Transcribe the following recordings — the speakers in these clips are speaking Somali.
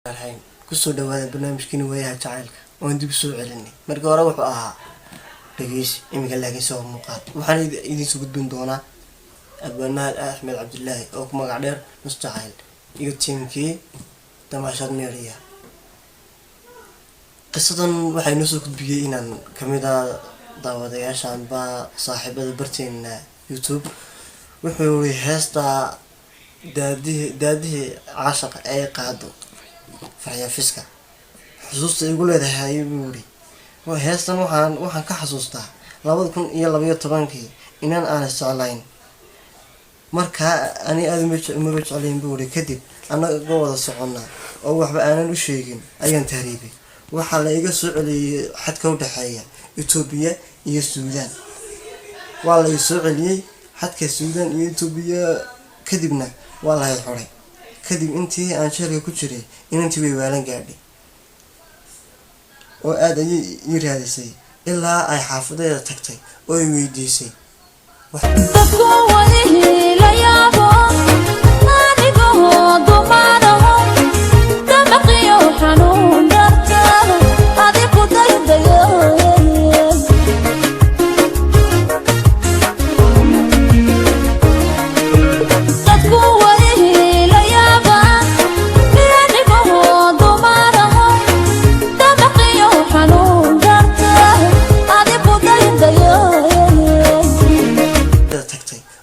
الحين كسر دوّاد برنامج كينو وياه جعلك وأنت بسوء علني مركب روح آها لقيس إمك الله يسوع مقاد وحنا إذا سقط بين دونا أبونا أحمد عبد الله أو كما قدر مستعيل يتم كي تماشى نيريا قصة وحي نسوق بيجينا كمدا دعوة عشان با صاحب البرتين يوتيوب وحوري هستا داده عاشق أي قادو فهي فيسكا حسوسته يقول هذا هاي بيوري وهستن وحن كحسوسته لابد كن يلا بيطبانكي إن أنا استعلاين مركا أنا أدم مرج عليهم بيوري كذب أنا قوة الصعونة أو وحب أنا وشيء أيان تهريبي وحلا يقص علي حد كودة حية يوتيوبيا السودان والله يسوع لي حد كالسودان يوتيوبيا كذبنا والله يحري كذب أنتي عن شركة كتيرة إن أنتي بيوالن قاعدة وهذا يرهذا شيء إلا أي حافظة تكتي ويدي شيء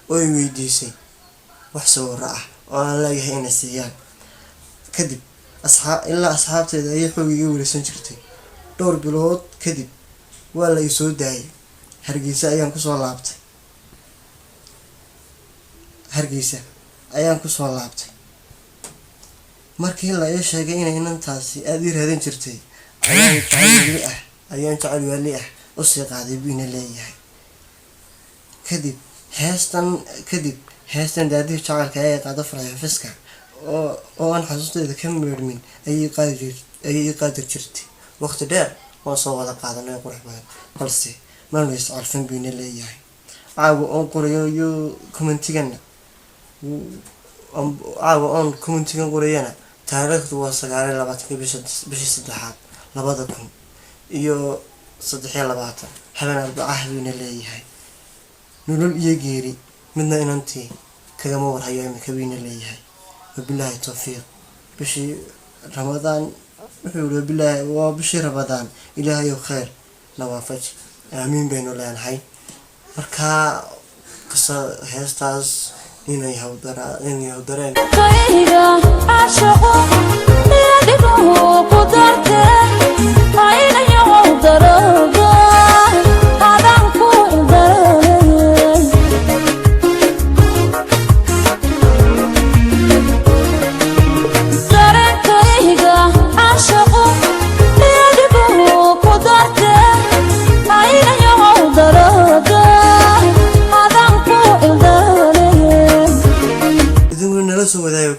ويديسي وحسو الرأح وأنا لا يهين السيان كذب أصحابتي إذا يحوي يقول سنجرتي دور بلوت كذب ولا يسود داي هرقيسة أيام كسوة لابتي markii la ay sheegay inay inantaasi aad i raadin jirtay ayaan jacayl wali ah oo si qaaday biina leeyahay kadib heestan daadii jacaylka ay qaado faraya fiska oo aan xasuusteeda ka meermin ay qaadir jirtay waqti dheer oo soo wada qaadanay qurux badan balse ma leys arfan biina leeyahay caawa oo qorayo commentigana qorayana taariikhdu waa 29 bishii saddexaad 2023 habeen arbacaah biina leeyahay nolol iyo geeri midna inantii kagama warhayo imika biina leeyahay wabillahi tawfiiq bishii ramadaan wuxuu billahi waa bishii ramadaan ilaahay khayr nawaafaj aamin baynu leenahay marka qasa heestaas inay hawdareen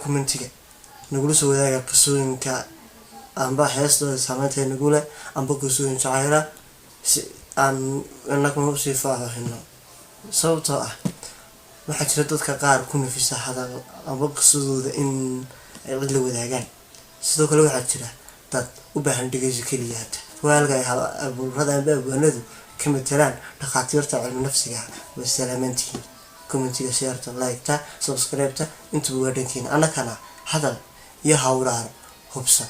كومنتيga nagula soo wadaaga qisooyinka amba heesta saameynta nagula amba qisooyin jacayl si aan annagu si faahfaahino sababtoo ah waxa jira dadka qaar ku nafisa hadal amba qisadooda in ay cid la wadaagaan sidoo kale waxa jira dad u baahan dhageysi kaliya walaalka ay abuurada abwaanadu kama tiraan dhaqaatiirta cilmi nafsiga waa salaamantii كومنتي شيرت لايك تا سبسكرايب تا انتو ودنكين انا كنا هذا يا هورار هبسه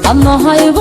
I'm not high